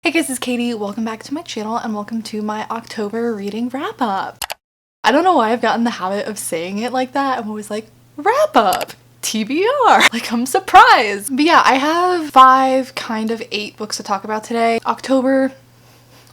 Hey guys, it's Katie. Welcome back to my channel and welcome to my October reading wrap up. I don't know why I've gotten the habit of saying it like that. I'm always like, wrap up, TBR. Like, I'm surprised. But yeah, I have 8 books to talk about today. October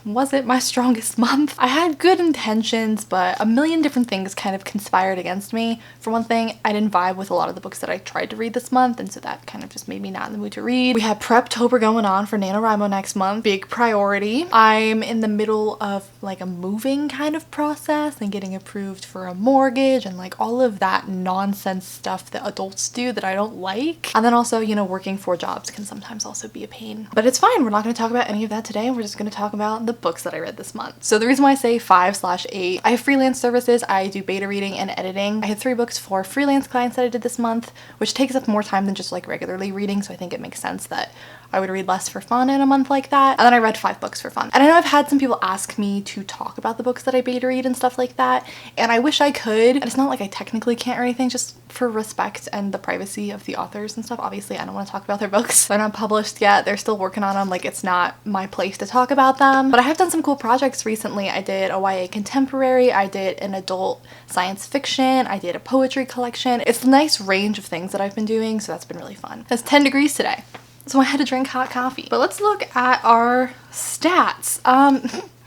wasn't my strongest month. I had good intentions, but a million different things kind of conspired against me. For one thing, I didn't vibe with a lot of the books that I tried to read this month, and so that kind of just made me not in the mood to read. We have Preptober going on for NaNoWriMo next month. Big priority. I'm in the middle of like a moving kind of process and getting approved for a mortgage and like all of that nonsense stuff that adults do that I don't like. And then also, you know, working 4 jobs can sometimes also be a pain. But it's fine. We're not going to talk about any of that today. We're just going to talk about the books that I read this month. So the reason why I say 5/8, I have freelance services. I do beta reading and editing. I had 3 books for freelance clients that I did this month, which takes up more time than just like regularly reading. So I think it makes sense that I would read less for fun in a month like that. And then I read 5 books for fun. And I know I've had some people ask me to talk about the books that I beta read and stuff like that. And I wish I could. And it's not like I technically can't or anything, just for respect and the privacy of the authors and stuff. Obviously, I don't want to talk about their books. They're not published yet. They're still working on them. Like, it's not my place to talk about them. But I have done some cool projects recently. I did a YA contemporary. I did an adult science fiction. I did a poetry collection. It's a nice range of things that I've been doing, so that's been really fun. It's 10 degrees today, so I had to drink hot coffee. But let's look at our stats.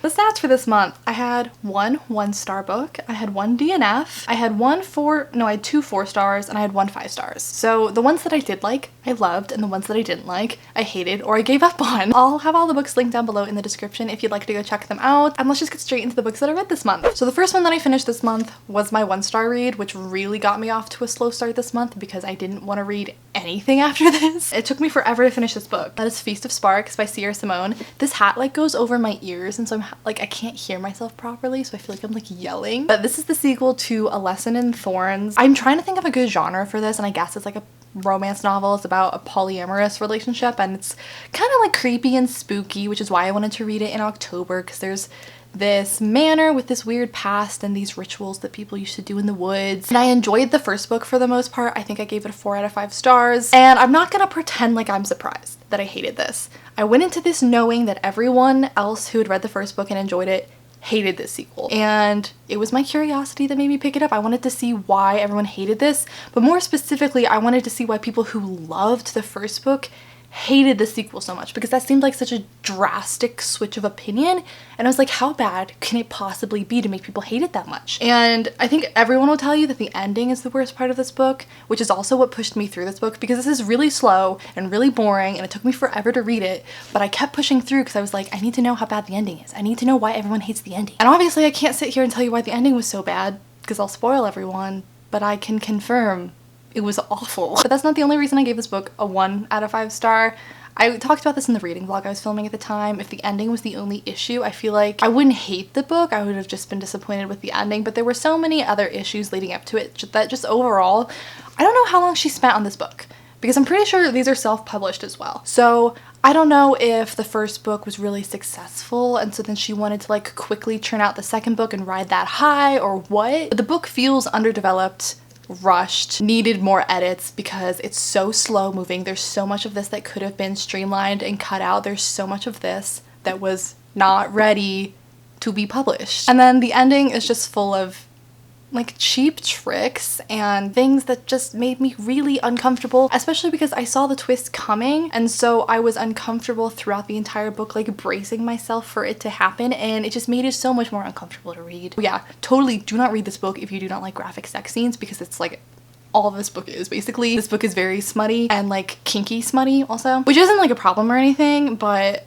The stats for this month, I had 1 1-star book, I had 1 DNF, I had 2 4 stars, and I had 1 5 stars. So the ones that I did like, I loved, and the ones that I didn't like, I hated or I gave up on. I'll have all the books linked down below in the description if you'd like to go check them out. And let's just get straight into the books that I read this month. So the first one that I finished this month was my 1-star read, which really got me off to a slow start this month because I didn't want to read anything after this. It took me forever to finish this book. That is Feast of Sparks by Sierra Simone. This hat like goes over my ears, and so I'm like, I can't hear myself properly, so I feel like I'm like yelling. But this is the sequel to A Lesson in Thorns. I'm trying to think of a good genre for this, and I guess it's like a romance novel. It's about a polyamorous relationship, and it's kind of like creepy and spooky, which is why I wanted to read it in October, because there's this manor with this weird past and these rituals that people used to do in the woods. And I enjoyed the first book for the most part. I think I gave it a 4 out of 5 stars. And I'm not gonna pretend like I'm surprised that I hated this. I went into this knowing that everyone else who had read the first book and enjoyed it hated this sequel. And it was my curiosity that made me pick it up. I wanted to see why everyone hated this, but more specifically, I wanted to see why people who loved the first book hated the sequel so much, because that seemed like such a drastic switch of opinion, and I was like, how bad can it possibly be to make people hate it that much? And I think everyone will tell you that the ending is the worst part of this book, which is also what pushed me through this book, because this is really slow and really boring and it took me forever to read it, but I kept pushing through because I was like, I need to know how bad the ending is. I need to know why everyone hates the ending. And obviously I can't sit here and tell you why the ending was so bad because I'll spoil everyone, but I can confirm it was awful. But that's not the only reason I gave this book a 1 out of 5 star. I talked about this in the reading vlog I was filming at the time. If the ending was the only issue, I feel like I wouldn't hate the book. I would have just been disappointed with the ending, but there were so many other issues leading up to it that just overall, I don't know how long she spent on this book, because I'm pretty sure these are self-published as well. So I don't know if the first book was really successful and so then she wanted to like quickly churn out the second book and ride that high or what. But the book feels underdeveloped, rushed, needed more edits because it's so slow moving. There's so much of this that could have been streamlined and cut out. There's so much of this that was not ready to be published. And then the ending is just full of like cheap tricks and things that just made me really uncomfortable, especially because I saw the twist coming, and so I was uncomfortable throughout the entire book, like bracing myself for it to happen, and it just made it so much more uncomfortable to read. But yeah, totally do not read this book if you do not like graphic sex scenes, because it's like all this book is basically. This book is very smutty and like kinky smutty also, which isn't like a problem or anything, but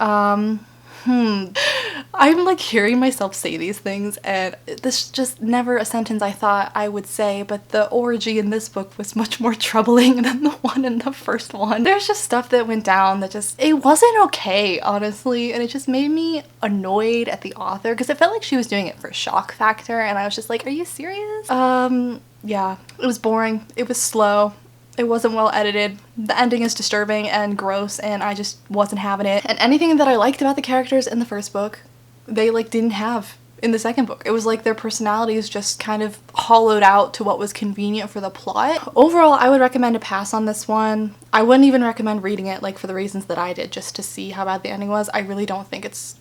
I'm like hearing myself say these things, and this is just never a sentence I thought I would say, but the orgy in this book was much more troubling than the one in the first one. There's just stuff that went down that just, it wasn't okay, honestly, and it just made me annoyed at the author because it felt like she was doing it for shock factor, and I was just like, are you serious? Yeah, it was boring, it was slow. It wasn't well edited. The ending is disturbing and gross, and I just wasn't having it. And anything that I liked about the characters in the first book, they like didn't have in the second book. It was like their personalities just kind of hollowed out to what was convenient for the plot. Overall, I would recommend a pass on this one. I wouldn't even recommend reading it like for the reasons that I did, just to see how bad the ending was. I really don't think it's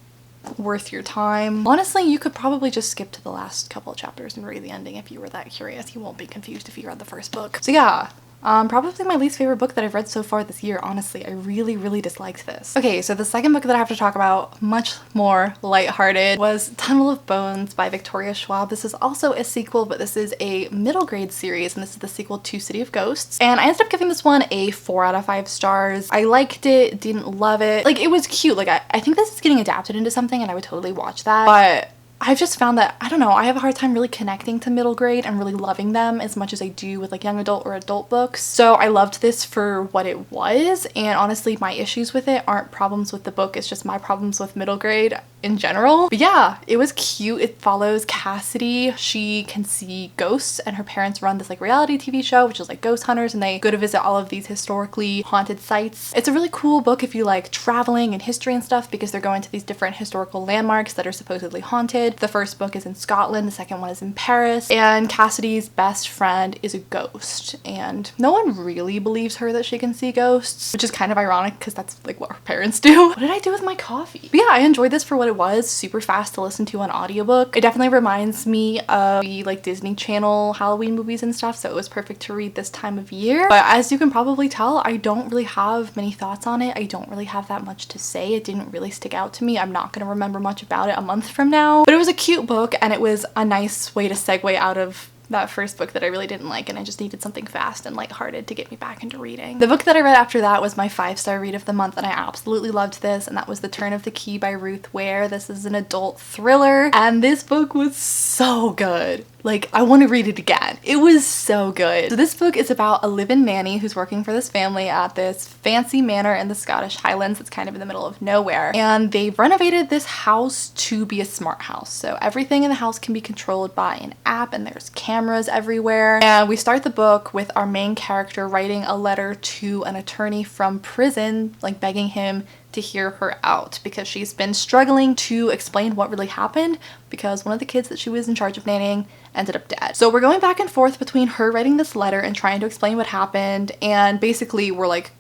worth your time. Honestly, you could probably just skip to the last couple of chapters and read the ending if you were that curious. You won't be confused if you read the first book. So yeah, probably my least favorite book that I've read so far this year, honestly. I really disliked this. Okay, so the second book that I have to talk about, much more lighthearted, was Tunnel of Bones by Victoria Schwab. This is also a sequel, but this is a middle grade series, and this is the sequel to City of Ghosts. And I ended up giving this one a 4 out of 5 stars. I liked it, didn't love it. Like, it was cute. Like, I think this is getting adapted into something, and I would totally watch that. But I've just found that, I don't know, I have a hard time really connecting to middle grade and really loving them as much as I do with like young adult or adult books. So I loved this for what it was, and honestly my issues with it aren't problems with the book, it's just my problems with middle grade in general. But yeah, it was cute. It follows Cassidy. She can see ghosts, and her parents run this like reality TV show which is like ghost hunters, and they go to visit all of these historically haunted sites. It's a really cool book if you like traveling and history and stuff, because they're going to these different historical landmarks that are supposedly haunted. The first book is in Scotland, the second one is in Paris, and Cassidy's best friend is a ghost, and no one really believes her that she can see ghosts, which is kind of ironic because that's like what her parents do. What did I do with my coffee? But yeah, I enjoyed this for what it was. Super fast to listen to on audiobook. It definitely reminds me of the like Disney Channel Halloween movies and stuff, so it was perfect to read this time of year. But as you can probably tell, I don't really have many thoughts on it. I don't really have that much to say. It didn't really stick out to me. I'm not gonna remember much about it a month from now, but it was a cute book, and it was a nice way to segue out of that first book that I really didn't like, and I just needed something fast and lighthearted to get me back into reading. The book that I read after that was my 5-star read of the month, and I absolutely loved this, and that was The Turn of the Key by Ruth Ware. This is an adult thriller, and this book was so good. Like, I want to read it again. It was so good. So this book is about a live-in nanny who's working for this family at this fancy manor in the Scottish Highlands. It's kind of in the middle of nowhere. And they've renovated this house to be a smart house. So everything in the house can be controlled by an app, and there's cameras everywhere. And we start the book with our main character writing a letter to an attorney from prison, like begging him to hear her out because she's been struggling to explain what really happened because one of the kids that she was in charge of nannying ended up dead. So we're going back and forth between her writing this letter and trying to explain what happened, and basically we're like,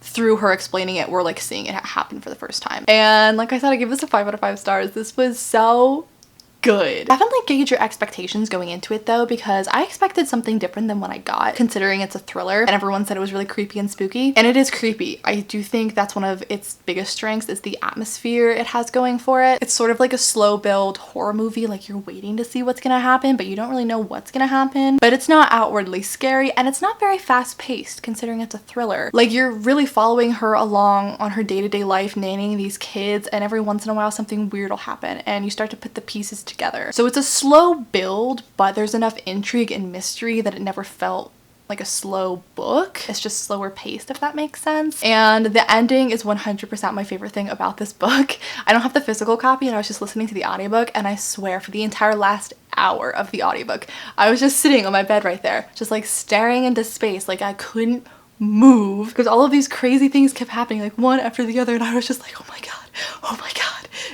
through her explaining it, we're like seeing it happen for the first time. And like I said, I give this a 5 out of 5 stars. This was so good. Definitely gauge your expectations going into it though, because I expected something different than what I got, considering it's a thriller and everyone said it was really creepy and spooky, and it is creepy. I do think that's one of its biggest strengths is the atmosphere it has going for it. It's sort of like a slow build horror movie, like you're waiting to see what's gonna happen but you don't really know what's gonna happen, but it's not outwardly scary, and it's not very fast paced considering it's a thriller. Like, you're really following her along on her day-to-day life nannying these kids, and every once in a while something weird will happen and you start to put the pieces together. So it's a slow build, but there's enough intrigue and mystery that it never felt like a slow book. It's just slower paced, if that makes sense. And the ending is 100% my favorite thing about this book. I don't have the physical copy, and I was just listening to the audiobook, and I swear for the entire last hour of the audiobook, I was just sitting on my bed right there, just like staring into space. Like, I couldn't move because all of these crazy things kept happening like one after the other, and I was just like, oh my god, oh my god.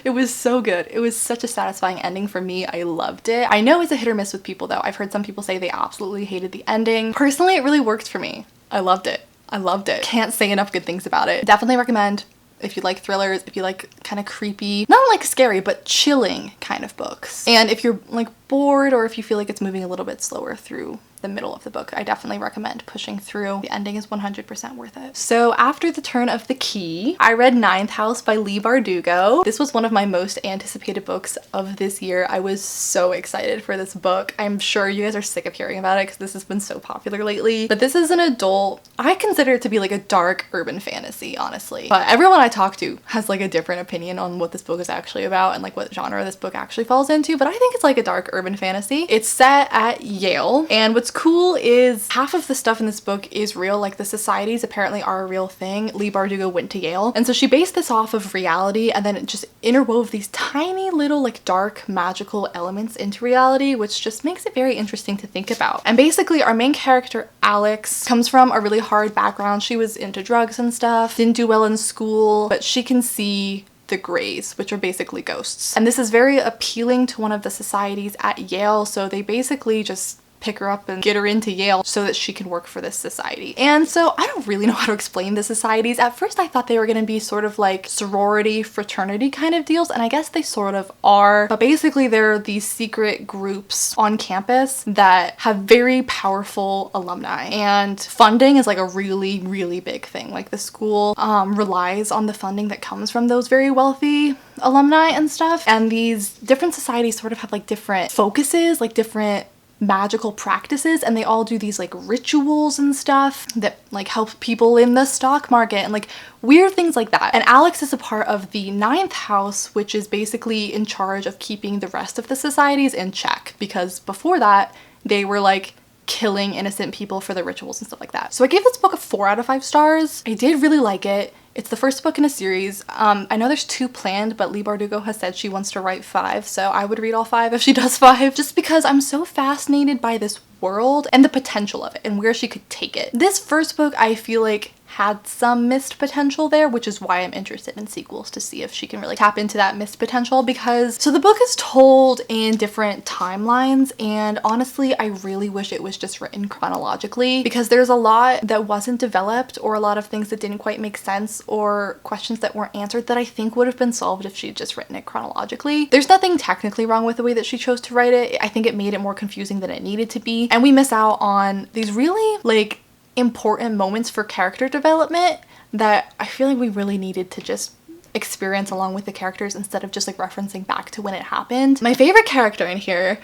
It was so good. It was such a satisfying ending for me. I loved it. I know it's a hit or miss with people though. I've heard some people say they absolutely hated the ending. Personally, it really worked for me. I loved it. I loved it. Can't say enough good things about it. Definitely recommend if you like thrillers, if you like kind of creepy, not like scary, but chilling kind of books. And if you're like bored, or if you feel like it's moving a little bit slower through the middle of the book, I definitely recommend pushing through. The ending is 100% worth it. So after The Turn of the Key, I read Ninth House by Leigh Bardugo. This was one of my most anticipated books of this year. I was so excited for this book. I'm sure you guys are sick of hearing about it because this has been so popular lately, but this is an adult, I consider it to be like a dark urban fantasy, honestly. But everyone I talk to has like a different opinion on what this book is actually about and like what genre this book actually falls into, but I think it's like a dark urban fantasy. It's set at Yale, and what's cool is half of the stuff in this book is real. Like, the societies apparently are a real thing. Leigh Bardugo went to Yale, and so she based this off of reality and then it just interwove these tiny little like dark magical elements into reality, which just makes it very interesting to think about. And basically our main character Alex comes from a really hard background. She was into drugs and stuff, didn't do well in school, but she can see the Greys, which are basically ghosts. And this is very appealing to one of the societies at Yale, so they basically just pick her up and get her into Yale so that she can work for this society. And so I don't really know how to explain the societies. At first I thought they were going to be sort of like sorority, fraternity kind of deals, and I guess they sort of are. But basically they're these secret groups on campus that have very powerful alumni, and funding is like a really, really big thing. Like the school relies on the funding that comes from those very wealthy alumni and stuff. And these different societies sort of have like different focuses, like different magical practices, and they all do these like rituals and stuff that like help people in the stock market and like weird things like that. And Alex is a part of the 9th house, which is basically in charge of keeping the rest of the societies in check, because before that they were like killing innocent people for the rituals and stuff like that. So I gave this book a 4 out of 5 stars. I did really like it. It's the first book in a series. I know there's 2 planned, but Leigh Bardugo has said she wants to write 5, so I would read all 5 if she does 5, just because I'm so fascinated by this world and the potential of it and where she could take it. This first book I feel like had some missed potential there, which is why I'm interested in sequels, to see if she can really tap into that missed potential. Because so the book is told in different timelines, and honestly I really wish it was just written chronologically, because there's a lot that wasn't developed, or a lot of things that didn't quite make sense, or questions that weren't answered that I think would have been solved if she'd just written it chronologically. There's nothing technically wrong with the way that she chose to write it. I think it made it more confusing than it needed to be, and we miss out on these really like important moments for character development that I feel like we really needed to just experience along with the characters, instead of just like referencing back to when it happened. My favorite character in here,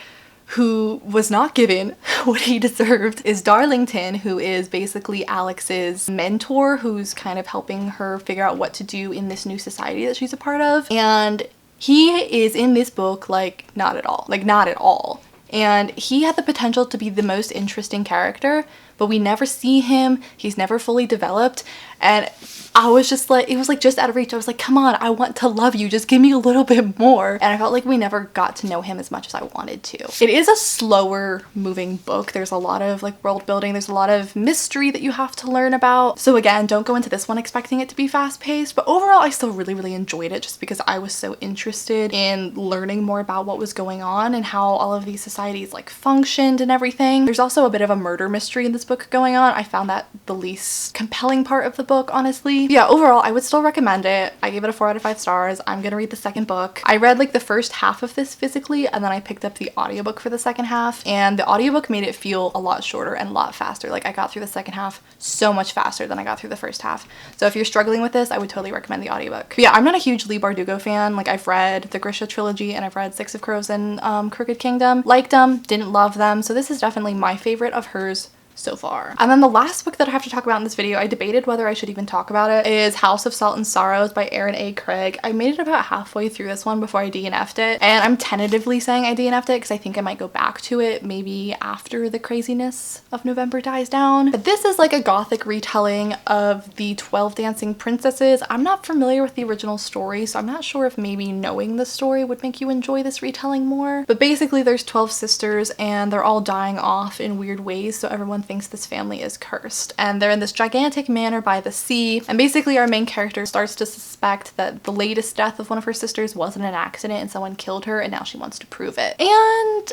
who was not given what he deserved, is Darlington, who is basically Alex's mentor, who's kind of helping her figure out what to do in this new society that she's a part of. And he is in this book like not at all. And he had the potential to be the most interesting character, but we never see him. He's never fully developed. And I was just like, it was like just out of reach. I was like, come on, I want to love you. Just give me a little bit more. And I felt like we never got to know him as much as I wanted to. It is a slower moving book. There's a lot of like world building. There's a lot of mystery that you have to learn about. So again, don't go into this one expecting it to be fast paced, but overall I still really, really enjoyed it, just because I was so interested in learning more about what was going on and how all of these societies like functioned and everything. There's also a bit of a murder mystery in this book going on. I found that the least compelling part of the book, honestly. Yeah, overall I would still recommend it. I gave it a 4 out of 5 stars. I'm gonna read the second book. I read like the first half of this physically, and then I picked up the audiobook for the second half, and the audiobook made it feel a lot shorter and a lot faster. Like I got through the second half so much faster than I got through the first half. So if you're struggling with this, I would totally recommend the audiobook. But yeah, I'm not a huge Leigh Bardugo fan. Like I've read the Grisha trilogy and I've read Six of Crows and Crooked Kingdom. Liked them, didn't love them. So this is definitely my favorite of hers so far. And then the last book that I have to talk about in this video, I debated whether I should even talk about it, is House of Salt and Sorrows by Erin A. Craig. I made it about halfway through this one before I DNF'd it, and I'm tentatively saying I DNF'd it because I think I might go back to it maybe after the craziness of November dies down. But this is like a gothic retelling of the 12 Dancing Princesses. I'm not familiar with the original story, so I'm not sure if maybe knowing the story would make you enjoy this retelling more. But basically there's 12 sisters and they're all dying off in weird ways, so everyone thinks this family is cursed, and they're in this gigantic manor by the sea. And basically our main character starts to suspect that the latest death of one of her sisters wasn't an accident and someone killed her, and now she wants to prove it. And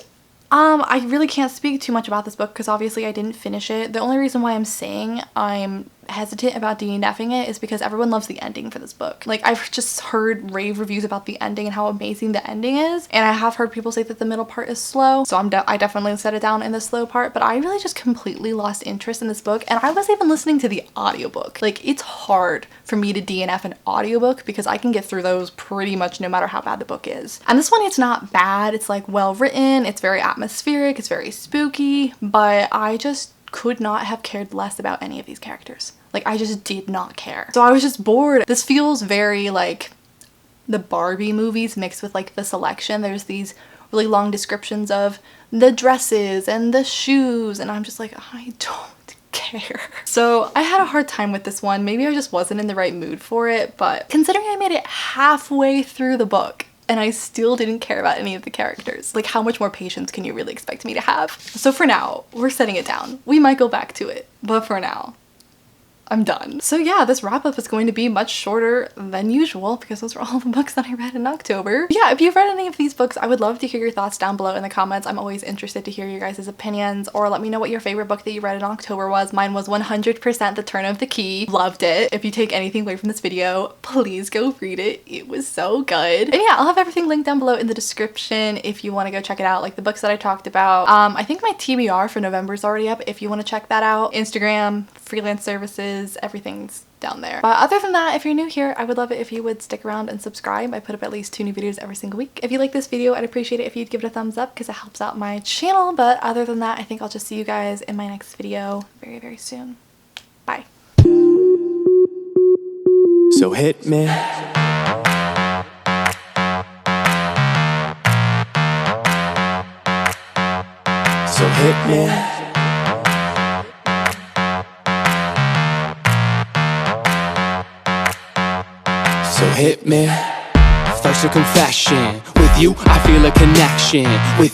I really can't speak too much about this book because obviously I didn't finish it. The only reason why I'm saying I'm hesitant about DNFing it is because everyone loves the ending for this book. Like I've just heard rave reviews about the ending and how amazing the ending is, and I have heard people say that the middle part is slow, so I definitely set it down in the slow part. But I really just completely lost interest in this book, and I was even listening to the audiobook. Like it's hard for me to DNF an audiobook because I can get through those pretty much no matter how bad the book is. And this one, it's not bad. It's like well written, it's very atmospheric, it's very spooky, but I just could not have cared less about any of these characters. Like I just did not care. So I was just bored. This feels very like the Barbie movies mixed with like The Selection. There's these really long descriptions of the dresses and the shoes, and I'm just like, I don't care. So I had a hard time with this one. Maybe I just wasn't in the right mood for it, but considering I made it halfway through the book and I still didn't care about any of the characters, like how much more patience can you really expect me to have? So for now, we're setting it down. We might go back to it, but for now, I'm done. So yeah, this wrap up is going to be much shorter than usual because those are all the books that I read in October. Yeah, if you've read any of these books, I would love to hear your thoughts down below in the comments. I'm always interested to hear your guys' opinions, or let me know what your favorite book that you read in October was. Mine was 100% The Turn of the Key. Loved it. If you take anything away from this video, please go read it. It was so good. And yeah, I'll have everything linked down below in the description if you want to go check it out, like the books that I talked about. I think my TBR for November is already up if you want to check that out. Instagram, freelance services, everything's down there. But other than that, if you're new here, I would love it if you would stick around and subscribe. I put up at least 2 new videos every single week. If you like this video, I'd appreciate it if you'd give it a thumbs up because it helps out my channel. But other than that, I think I'll just see you guys in my next video very, very soon. Bye. So hit me. So hit me. So hit me. First a confession. With you, I feel a connection. With